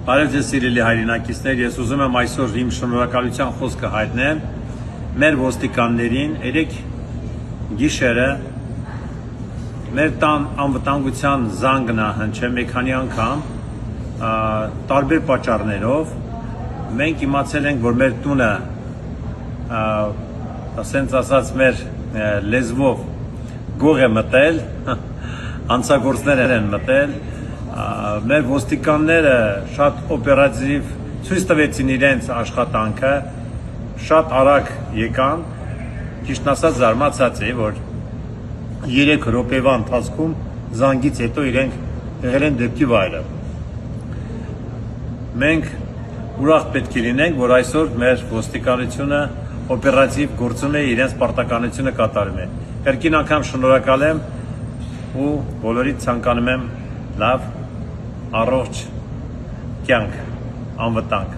Բարև ձեզ սիրելի հայրենակիցներ, ես ուզում եմ այսօր իմ շնորհակալության խոսքը հայտնել մեր ոստիկաններին, երեք գիշերը մեր տան անվտանգության զանգն է հնչել մի քանի անգամ տարբեր պատճառներով մենք իմացել ենք, որ մեր տունը ասենց ասած մեր լեզվով գող է մտել, հանցագործներ են մտել, մեր ոստիկանները շատ օպերատիվ ցույց տվեցին իրենց աշխատանքը, շատ արագ եկան, ճիշտ ասած զարմացած էի, որ 3 րոպեվա ընթացքում զանգից հետո իրենք եղել են դեպքի վայրը։ Մենք ուրախ պետք է լինենք, որ այսօր մեր ոստիկանությունը օպերատիվ գործում է, իրենց պարտականությունը կատարում է։ Կրկին անգամ շնորհակալ եմ ու բոլորիդ ցանկանում եմ լավ, առողջ կյանք, անվտանգ։